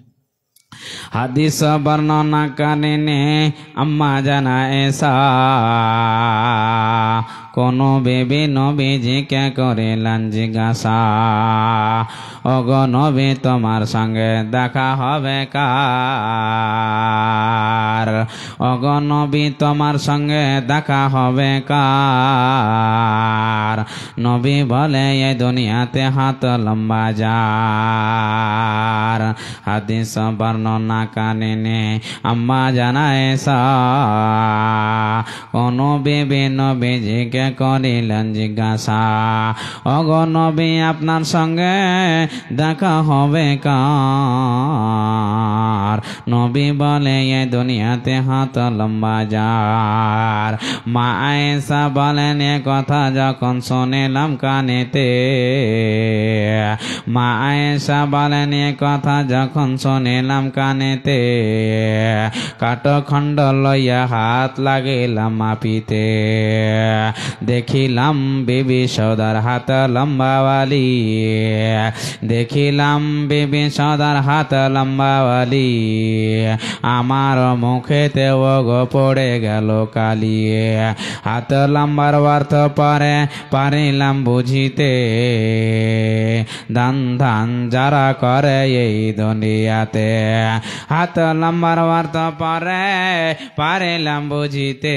হাদিস বর্ণনা কানে আম্মা জানা এসা, কোন বেবি নবীজিকে করিলেন জিজ্ঞাসা, ওগো নবী তোমার সঙ্গে দেখা হবে কার, ওগো নবী তোমার সঙ্গে দেখা হবে কার, নবী বলে এই দুনিয়াতে হাত লম্বা যার। হাদিস বর্ণনা কানে আম্মা জানা এসা, কোন বেবি নবীজিকে করিলেন জিজ্ঞাসা, ওগো নবী আপনার সঙ্গে দেখা হবে কার, নবী বলে এই দুনিয়াতে হাত লম্বা যার। মা আয়েশা বলেন এ কথা যখন শুনিলাম কানেতে, মা আয়েশা বলেন এ কথা যখন শুনিলাম কানেতে, কাঠখণ্ড লইয়া হাত লাগিলাম মাপিতে, দেখিলাম বিবি সদার হাত লম্বাওয়ালি, দেখিলাম বিবি সদার হাত লম্বাওয়ালি, আমার মুখেতে ওগো পড়ে গেল কালি, হাত লম্বার অর্থ পরে পারিলাম বুঝিতে, দান ধান যারা করে এই দুনিয়াতে, হাত লম্বার অর্থ পরে পারিলাম বুঝিতে,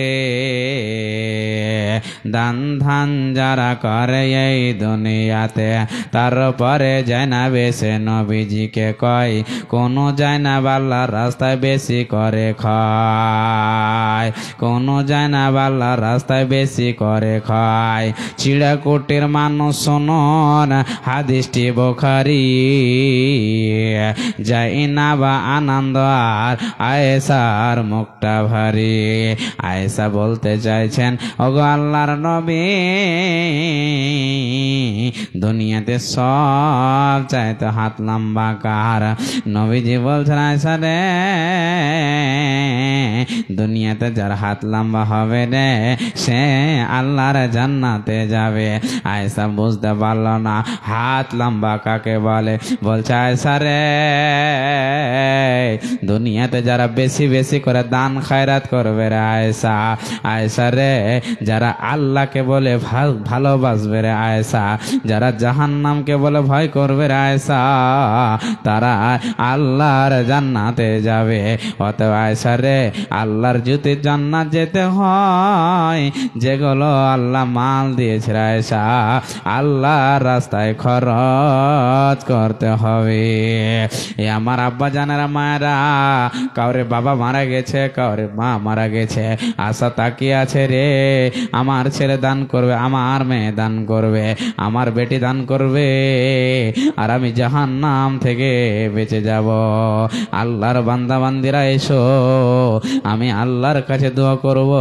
দান ধান যারা করে এই দুনিয়াতে, তারপরে যায় না বেশি নবীজিকে কয়, কোন যায় না আল্লাহর রাস্তায় বেশি করে খায়, কোন যায় না আল্লাহর রাস্তায় বেশি করে খায়। চিড়াকুটির মানুষ শুনুন হাদিসটি বুখারী, যাই না বা আনন্দ আর আয়েশার মুখটা ভারী। আয়েশা বলতে চাইছেন, ওগো আল্লাহর নবী দুনিয়াতে সব চাইতে হাত লম্বা কার, নবীজি বলছেন আয়েশা রে, দুনিয়াতে যার হাত লম্বা হবে রে, সে আল্লাহর জান্নাতে যাবে। আয়েশা বুঝতে পারল না হাত লম্বা কাকে বলে, বলছে আয়েশা রে, দুনিয়াতে যারা বেশি বেশি করে দান খায়রাত করবে রে আয়েশা, আয়েশা রে, যারা আল্লাহকে বলে ভালোবাসবে রে আয়েশা, যারা জাহান্নামকে বলে ভয় করবে রে আয়েশা, তারা আল্লাহর জান্নাতে যাবে। অতএব আয়েশা রে, আল্লাহর যদি জান্নাত যেতে হয়, যেগুলো আল্লাহ মাল দিয়েছে রে আয়েশা, আল্লাহর রাস্তায় খরচ করতে হবে। এ আমার আব্বা জানেরা মায়েরা, কাউরে বাবা মারা গেছে, কাউরে মা মারা গেছে, আশা তাকিয়ে আছে রে, আমার ছেলে দান করবে, আমার মেয়ে দান করবে, আমার বেটি দান করবে, আর আমি জাহান্নাম থেকে বেঁচে যাব। আল্লাহর বান্দা বান্দিরা এসো, আমি আল্লাহর কাছে দোয়া করব,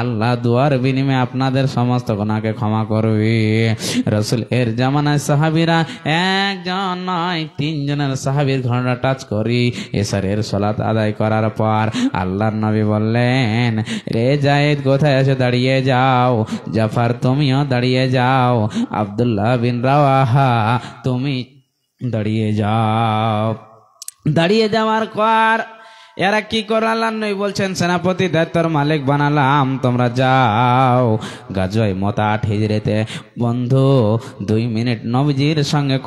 আল্লাহ দোয়ার বিনিময়ে আপনাদের সমস্ত গুনাহকে ক্ষমা করবে। রাসূল এর জামানায় সাহাবীরা একজন নয় 3 জনের সাহাবীর ঘটনা টাচ করি। এশারের সালাত আদায় করার পর আল্লাহর নবী বললেন, রে যায়েদ কোথায় আছো, দাঁড়িয়ে যাও। জাফর তুমিও দাঁড়িয়ে যাও। আব্দুল্লাহ বিন রাওয়াহা তুমি দাঁড়িয়ে যাও। দাঁড়িয়ে যাওয়ার পর এরা কি করালাম নই বলছেন, সেনাপতি দায়িত্বর মালিক বানালাম, তোমরা যাও। গাজওয়ায়ে মুতাত হিজরিতে বন্ধু 2 মিনিট নবীজির সঙ্গে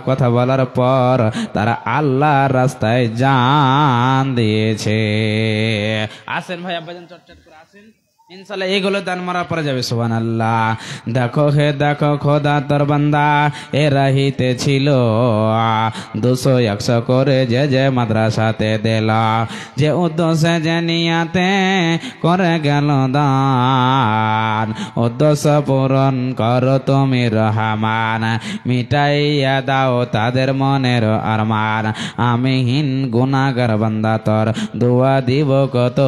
কথা বলার পর তারা আল্লাহর রাস্তায় জান দিয়েছে। আসেন ভাই আব্বাজান, চটচট করে আসেন। ইনশাল্লাহ এগুলো দান মারা পরে যাবে। সুবহানাল্লাহ। দেখো হে দেখো খোদা তোর বান্দা এ রাহিতে ছিল 200-100 করে যে যে মাদ্রাসাতে দিলা, যে উদ্দেশ্যে যে নিয়াতে করে গেল দান, উদ্দেশ্য পূরণ করো তুমি রহমান, মিটাইয়া দাও তাদের মনের আরমান, আমি হীন গুনাহগার বান্দা তোর দোয়া দিব কত।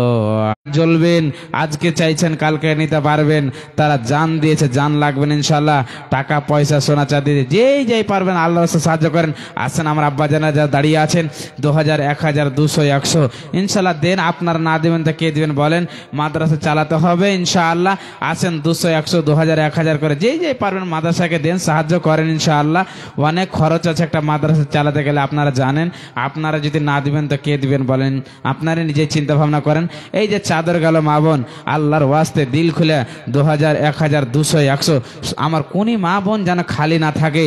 জ্বলবেন আজকে চাইছেন কালকে নিতে পারবেন, তারা জান দিয়েছে, জান লাগবেন ইনশাল্লাহ, টাকা পয়সা সোনা চাঁদি যেই যেই পারবেন আল্লাহর রাস্তায় সাহায্য করেন। আসেন আমার আব্বা জানা যা দাঁড়িয়ে আছেন 2000, 1000, 200, 100 ইনশাল্লাহ দেন। আপনারা না দেবেন তা কে দিবেন বলেন? মাদ্রাসা চালাতে হবে ইনশাআল্লাহ। আসেন 200, 100, 2000, 1000 করে যেই যেই পারবেন মাদ্রাসাকে দেন, সাহায্য করেন ইনশাআল্লাহ। অনেক খরচ আছে একটা মাদ্রাসা চালাতে গেলে, আপনারা জানেন। আপনারা যদি না দিবেন তো কে দিবেন বলেন? আপনারা নিজেই চিন্তা ভাবনা করেন। এই যে চাদর গেল মা বোন, আল্লাহর ওয়াস্তে দিল খুলে 2000, 1000, 200, 100 আমার কোনই মা বোন যেন খালি না থাকে,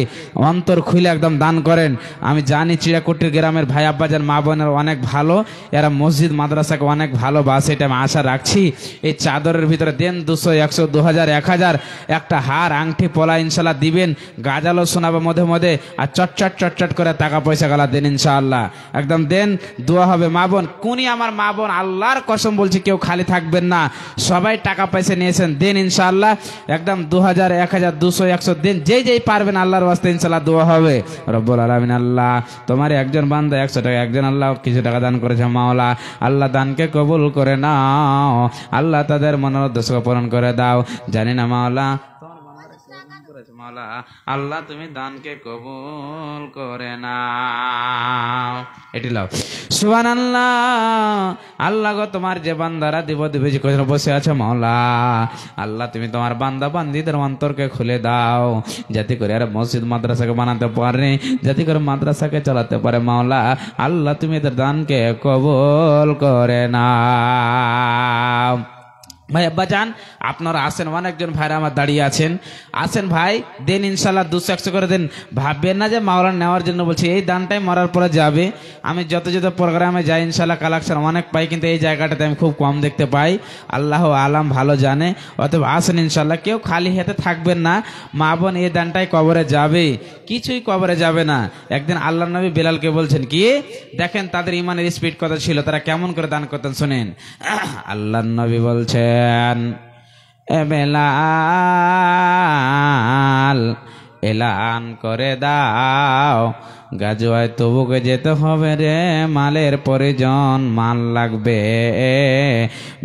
অন্তর খুলে একদম দান করেন। আমি জানি চিড়াকুটির গ্রামের ভাই আব্বাজান মা বোনের অনেক ভালো, এরা মসজিদ মাদ্রাসাকে অনেক ভালোবাসে, এটা আমি আশা রাখছি। এই চাদরের ভিতরে দেন 200, 100, 2000, 1000 একটা হার আংটি পলা ইনশাল্লাহ দিবেন, গাজালো শোনাবে মধ্যে মধ্যে, আর চটচট চটচট করে টাকা পয়সা গালা দেন ইনশাআল্লাহ, একদম দেন, দোয়া হবে। মা বোন কোনই আমার মা বোন আল্লাহর কসম বলছি কেউ খালি থাকবেন না, সবাই টাকা পয়সা নিয়েছেন, দেন ইনশাআল্লাহ একদম 2000, 1000, 200, 100 দেন, যেই যেই পারবেন আল্লাহর ওয়াস্তে ইনশাআল্লাহ দোয়া হবে। রব্বুল আলামিন আল্লাহ তোমার একজন বান্দা 100 টাকা, একজন আল্লাহ কিছু টাকা দান করেছে মাওলা, আল্লাহ দানকে কবুল করে নাও, আল্লাহ তাদের মনের উদ্দেশ্য পূরণ করে দাও। জানি না মাওলা মাওলা আল্লাহ তুমি দানকে কবুল করে নাও। এটি লাও। সুবহানাল্লাহ। আল্লাহ গো তোমার যে বান্দারা দিবে যে কোথায় বসে আছে মাওলা, আল্লাহ তুমি তোমার বান্দা বান্দিদের অন্তরকে খুলে দাও, যাতে করে আর মসজিদ মাদ্রাসাকে বানাতে পারে, যাতে করে মাদ্রাসাকে চালাতে পারে মাওলা, আল্লাহ তুমি এদের দানকে কবুল করে নাও। ভাই আব্বা যান আপনারা আসেন, অনেকজন ভাইরা আমার দাঁড়িয়ে আছেন, আসেন ভাই দেন ইনশাল্লাহ 200, 100 করে দেন। ভাববেন না যে মাওলানা নেওয়ার জন্য বলছি, এই দানটাই মরার পরে যাবে। আমি যত যত প্রোগ্রামে যাই ইনশাল্লাহ কালেকশন অনেক পাই, কিন্তু এই জায়গাটাতে আমি খুব কম দেখতে পাই, আল্লাহ আলাম ভালো জানে। অতএব আসেন ইনশাল্লাহ, কেউ খালি হাতে থাকবেন না। মা বোন এই দানটাই কবরে যাবে, কিছুই কবরে যাবে না। একদিন আল্লাহ নবী বেলালকে বলছেন কি, দেখেন তাদের ইমানের স্পিড কত ছিল, তারা কেমন করে দান করতেন শুনেন। আল্লাহ নবী বলছেন, এ বেলাল এলান করে দাও, গাজওয়ায় তবুকে যেতে হবে রে, মালের প্রয়োজন, মাল লাগবে।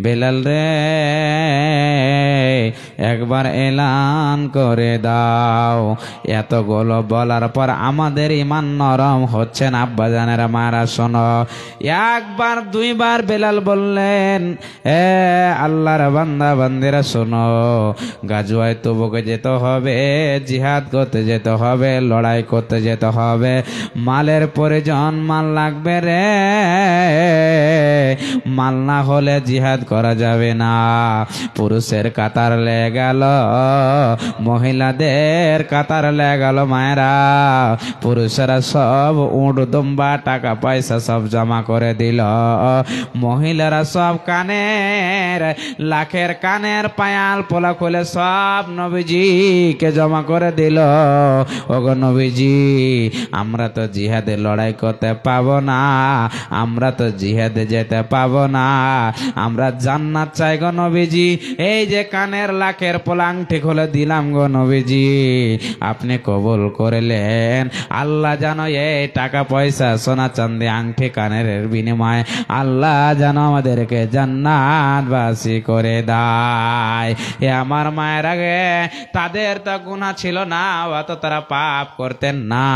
বেলাল রে একবার এলান করে দাও। এতগুলো বলার পর আমাদের ইমান নরম হচ্ছে না আব্বাজানেরা মারা শোনো। একবার দুইবার বেলাল বললেন, এ আল্লাহর বান্দা বান্দিরা শোনো, গাজওয়ায় তবুকে যেতে হবে, জিহাদ করতে যেতে হবে, লড়াই করতে যেতে হবে, মালের প্রয়োজন, মাল লাগবে রে, মাল না হলে জিহাদ করা যাবে না। পুরুষের কাতার লেগে গেল, মহিলাদের কাতার লেগে গেল মায়েরা, পুরুষেরা সব উট দুম্বা টাকা পয়সা সব জমা করে দিল, মহিলারা সব কানের লাখের কানের পায়াল পোলা খুলে সব নবীজিকে জমা করে দিল। ওগো নবীজি আমরা তো জিহাদে লড়াই করতে পাবো না, আমরা তো জিহাদে যেতে পাবো না, আমরা জান্নাত চাই গো নবীজি। এই যে কানের লাখের পোলাংটি খুলে দিলাম গো নবীজি, আপনি কবুল করলেন। আল্লাহ জানো এই টাকা পয়সা সোনা চাঁদি আংটি কানের বিনিময়ে আল্লাহ জানো আমাদেরকে জান্নাতবাসী করে দেয়। এ আমার মায়ের আগে তাদের তো গুনাহ ছিল না, অত তারা পাপ করতেন না।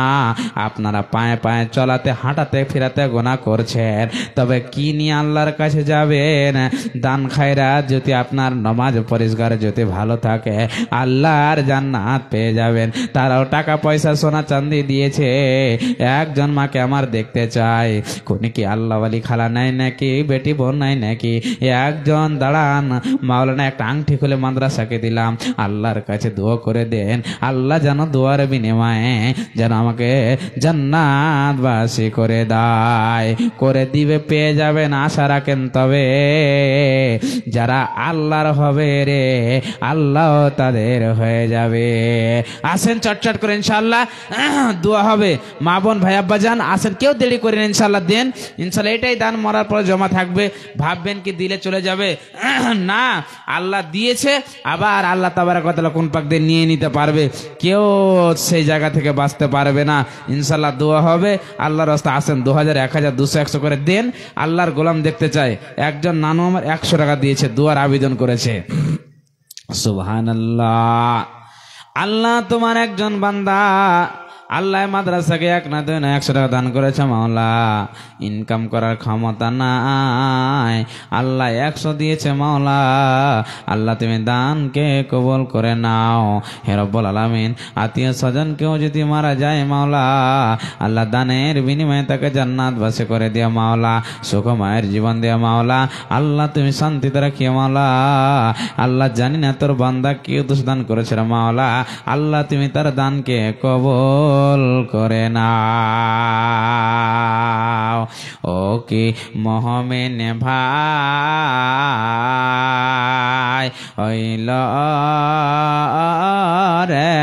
আপনারা পায়ে পায়ে চলাতে হাঁটাতে ফিরাতে গুনাহ করছেন, তবে কি নিয়ে আল্লাহর কাছে যাবেন? দান খায়রা যদি আপনার নামাজ পরিষ্কার যদি ভালো থাকে আল্লাহর জান্নাত পেয়ে যাবেন। তারাও টাকা পয়সা সোনা চাঁদি দিয়েছে। একজন মাকে আমার দেখতে চাই, কোন কি আল্লাহ ওয়ালি খালা নাই নাকি, বেটি বোন নাই নাকি? একজন দাঁড়ান, মাওলানা একটা আংটি খুলে মাদ্রাসাকে দিলাম, আল্লাহর কাছে দোয়া করে দেন, আল্লাহ যেন দোয়ার বিনিময়ে যেন আমাকে জান্নাতবাসী করে দেয়, করে দিবে, পেয়ে যাবেন, আশা রাখেন। তবে যারা আল্লাহর হবে রে, আল্লাহ তাদের হয়ে যাবে। আসেন চটচট করে ইনশাআল্লাহ দোয়া হবে। মা বোন ভাই আব্বা যান আসেন, কেউ দেরি করেন, ইনশাআল্লাহ দেন। ইনশাআল্লাহ এটাই দান মরার পর জমা থাকবে। ভাববেন কি দিলে চলে যাবে, না, আল্লাহ দিয়েছে, আবার আল্লাহ তাবারক ওয়া তাআলা কোন পাক দিয়ে নিয়ে নিতে পারবে, কেউ সেই জায়গা থেকে বাঁচতে পারবে না। ইনশাআল্লাহ দোয়া হবে। আল্লাহর রাস্তায় আসেন, 2000 1000 200 100 করে দেন। আল্লাহর গোলাম দেখতে চাই। একজন নানু আমার 100 টাকা দিয়েছে, দোয়ার আবেদন করেছে। সুবহানাল্লাহ। আল্লাহ তোমার একজন বান্দা, আল্লাহ মাদ্রাসাকে 1 না 2 না 100 টাকা দান করেছে। মাওলা ইনকাম করার ক্ষমতা নাই, আল্লাহ 100 দিয়েছে। মাওলা আল্লাহ তুমি দানকে কবুল করে নাও। হে রব্বুল আলামিন, আত্মীয় স্বজন কেউ যদি মারা যায় মাওলা, আল্লাহ দানের বিনিময়ে তাকে জান্নাতবাসী করে দিও মাওলা, সুখময়ের জীবন দিও মাওলা। আল্লাহ তুমি শান্তিতে রাখিও মাওলা। আল্লাহ জানি না তোর বান্দা কি দোষ দান করেছে রে মাওলা, আল্লাহ তুমি তার দানকে কবুল করে নাও। ও কি মোহামেন ভাই হইল রে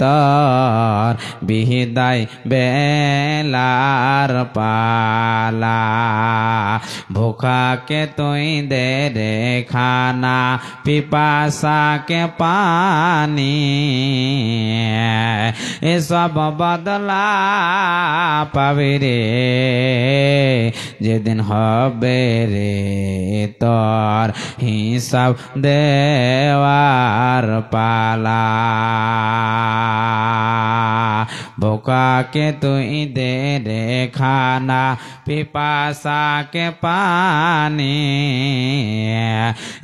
তোর বিদায় বেলার পালা, ভুখাকে তুই দে রে খানা, পিপাসাকে পানি, এসব বদলা পাবি রে যেদিন হবে রে তোর হিসাব দেওয়ার পালা। ভোকাকে তুই দে রে খানা, পিপাসাকে পানি,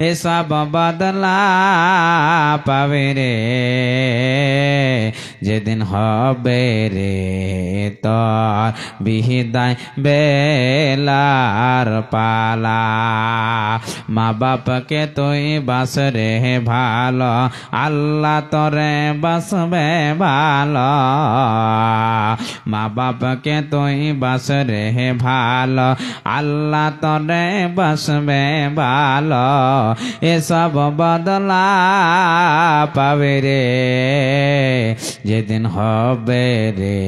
এসব বদলা পাবে রে যেদিন হবে রে তোর বিদায় বেলার পালা। মা বাপকে তুই বাস রে ভালো, আল্লাহ তোরে বাসবে ভালো। মা বাপকে তুই বাস রে ভালো, আল্লাহ তোরে বাসবে ভালো। এসব বদলা পাবে রে যেদিন হবে রে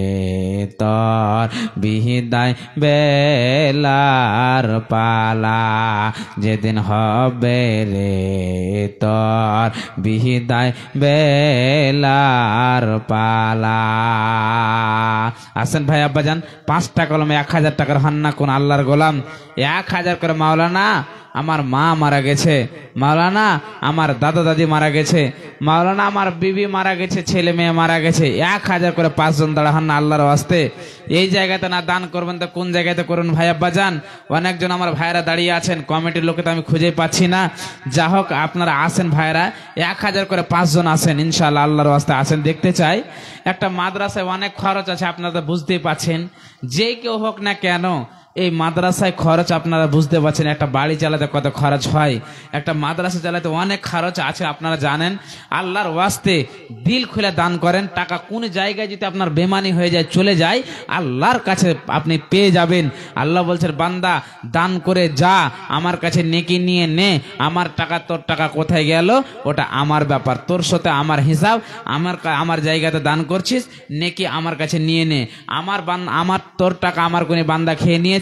তোর বিদায় বেলার পালা। যেদিন হবে রে তোর বিদায় বেলার পালা। আসেন ভাই আব্বাজান, 5টা কলমে 1000 টাকার হান্না কোন আল্লাহর গোলাম 1000 করে। মাওলানা আমার মা মারা গেছে, মাওলানা আমার দাদা দাদি মারা গেছে, মাওলানা আমার বিবি মারা গেছে, ছেলে মেয়ে মারা গেছে, 1000 করে 5 জন দাঁড়ান না আল্লাহর ওয়াস্তে। এই জায়গাতে না দান করবেন তো কোন জায়গাতে করুন ভাই আব্বাজান? অনেকজন আমার ভাইরা দাঁড়িয়ে আছেন, কমিটির লোকে তো আমি খুঁজে পাচ্ছি না। যা হোক আপনারা আসেন ভাইরা, 1000 করে 5 জন আসেন ইনশাআল্লাহ, আল্লাহর ওয়াস্তে আসেন। দেখতে চাই একটা মাদ্রাসায় অনেক খরচ আছে, আপনারা তো বুঝতেই পাচ্ছেন। যে কেউ হোক না কেন এই মাদ্রাসায় খরচ আপনারা বুঝতে পারছেন। একটা বাড়ি চালাতে কত খরচ হয়, একটা মাদ্রাসা চালাতে অনেক খরচ আছে, আপনারা জানেন। আল্লাহর ওয়াস্তে দিল খুলে দান করেন। টাকা কোন জায়গায় যদি আপনার বেমানি হয়ে যায়, চলে যায়, আল্লাহর কাছে আপনি পেয়ে যাবেন। আল্লাহ বলছেন বান্দা দান করে যা, আমার কাছে নেকি নিয়ে নে। আমার টাকা তোর টাকা কোথায় গেল ওটা আমার ব্যাপার, তোর সাথে আমার হিসাব। আমার জায়গাতে দান করছিস, নেকি আমার কাছে নিয়ে নে। আমার তোর টাকা আমার কোন বান্দা খেয়ে নিয়ে,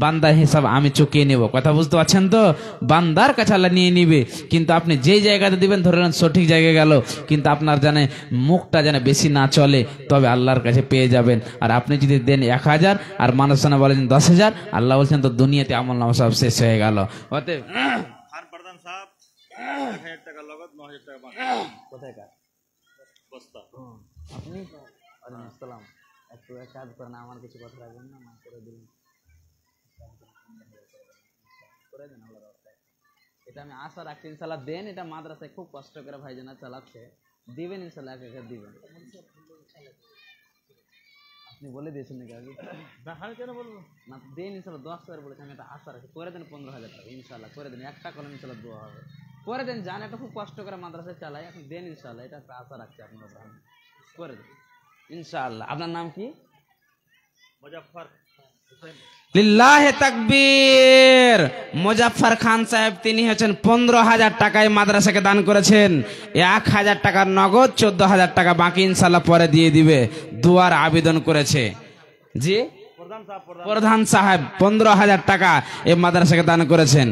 বান্দার হিসাব আমি চুকিয়ে নেব। কথা বুঝতে পারছেন তো? বান্দার কাছে আল্লাহ নিয়ে নিবে, কিন্তু আপনি যেই জায়গাতে দিবেন ধরেন সঠিক জায়গায় গেল, কিন্তু আপনার জানে মুখটা যেন বেশি না চলে, তবে আল্লাহর কাছে পেয়ে যাবেন। আর আপনি যদি দেন 1000 আর মানুষ না বলেন 10,000, আল্লাহ বলছেন তো দুনিয়াতে আমল নামা সব শেষ হয়ে গেল। অতএব প্রধান সাহেব 1000 টাকা লগত 9000 টাকা কোথায় কার বস্তা আপনি আসসালাম একটু কাজ করেন, আমার কিছু কথা রাখবেন না, করে দিলেন করে দেন আল্লাহর রাস্তায়। এটা আমি আশা রাখছি ইনশাআল্লাহ দেন। এটা মাদ্রাসায় খুব কষ্ট করে ভাইজানা চালাচ্ছে, দিবেন ইনশাআল্লাহ, এক দিবেন। আপনি বলে দিয়েছেন নাকি আগে? কেন বলবো না, দেন ইনশাআল্লাহ 10,000 বলেছে, আমি এটা আশা রাখছি। করে দেন 15,000 টাকা ইনশাআল্লাহ, করে দেন। একটা কলম ইনশাআল্লাহ দোয়া হবে, করে দেন। জান এটা খুব কষ্ট করে মাদ্রাসায় চালাই, এখন দেন ইনশাআল্লাহ, এটা একটা আশা রাখছি আপনার, করে দেন ইনশাআল্লাহ। আপনার নাম কি? মুজাফফর হুসেন। লিল্লাহে তাকবীর। মুজাফফর খান সাহেব তিনি হচ্ছেন 15,000 টাকায় মাদ্রাসাকে দান করেছেন। 1,000 টাকার নগদ, 14,000 টাকা বাকি ইনশাল্লাহ পরে দিয়ে দিবে। দুয়ার আবেদন করেছে জি প্রধান সাহেব 15,000 টাকা এই মাদ্রাসাকে দান করেছেন।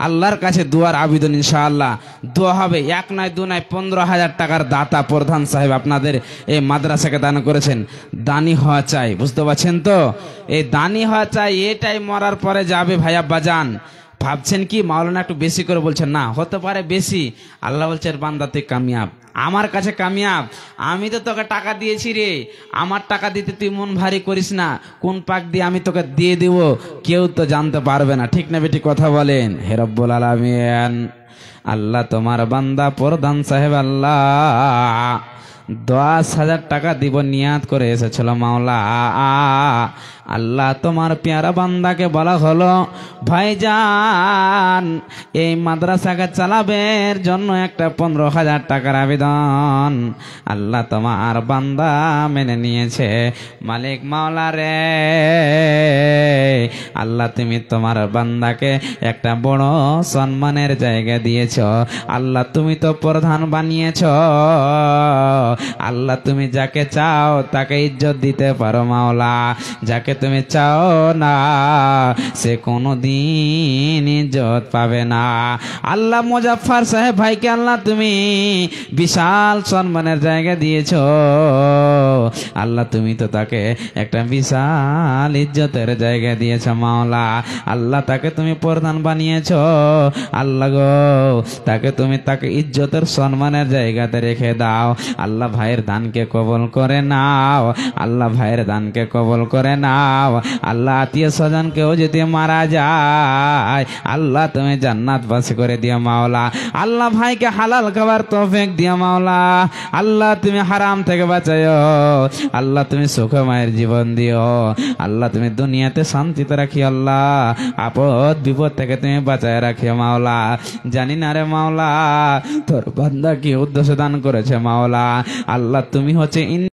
আল্লাহর কাছে দুয়ার আবেদন ইনশাআল্লাহ দোয়া হবে। 1 নয় 2 নয় 15,000 টাকার দাতা প্রধান সাহেব আপনাদের এই মাদ্রাসাকে দান করেছেন। দানি হওয়া চাই, বুঝতে পারছেন তো? এই দানি হওয়া চাই, এটাই মরার পরে যাবে ভাইয়া বাজান। ভাবছেন কি মাওলানা একটু বেশি করে বলছেন? না, হতে পারে বেশি। আল্লাহ বলছেন বান্দা তুই কামিয়াব, আমার কাছে কামিয়াব। আমি তো তোকে টাকা দিয়েছি রে, আমার টাকা দিতে তুই মন ভারী করিস না। কোন পাক দিয়ে আমি তোকে দিয়ে দিব কেউ তো জানতে পারবে না। ঠিক না বেটি? কথা বলেন। হে রব্বুল আলামিন, আল্লাহ তোমার বান্দা প্রধান সাহেব আল্লাহ 10,000 টাকা দিব নিয়াত করে এসেছিল মাওলা। আল্লাহ তোমার পেয়ারা বান্দাকে বলা হলো ভাইজান এই মাদ্রাসাকে চালাবের জন্য একটা 15,000 টাকার আবেদন। আল্লাহ তোমার বান্দা মেনে নিয়েছে। মালিক মাওলা রে, আল্লাহ তুমি তোমার বান্দাকে একটা বড় সম্মানের জায়গা দিয়েছ। আল্লাহ তুমি তো প্রধান বানিয়েছ। আল্লাহ তুমি যাকে চাও তাকে ইজ্জত দিতে পারো মাওলা, যাকে তুমি চাও না সে কোনোদিন ইজ্জত পাবে না। আল্লাহ মুজাফফর সাহেব ভাইকে আল্লাহ তুমি বিশাল সম্মানের জায়গা দিয়েছ। আল্লাহ তুমি তো তাকে একটা বিশাল ইজ্জতের জায়গা দিয়েছ মাওলা। আল্লাহ তাকে তুমি প্রধান বানিয়েছ। আল্লাহ গো তাকে তুমি তাকে ইজ্জতের সম্মানের জায়গাতে রেখে দাও। আল্লাহ ভাইয়ের দানকে কবুল করে নাও। আল্লাহ ভাইয়ের দানকে কবুল করে নাও। আল্লাহ আত্মীয় স্বজনকেও যদি মারা যায় আল্লাহ তুমি জান্নাত বাসী করে দিও মাওলা। আল্লাহ ভাইকে হালাল খাবার তৌফিক দিও মাওলা। আল্লাহ তুমি হারাম থেকে বাঁচাও। আল্লাহ তুমি সুখময়ের জীবন দিও। আল্লাহ তুমি দুনিয়াতে শান্তিতে রাখি। আল্লাহ আপদ বিপদ থেকে তুমি বাঁচায় রাখিও মাওলা। জানি না রে মাওলা তোর বান্দা কি উদ্দেশ্য দান করেছে মাওলা। আল্লাহ তুমি হচ্ছে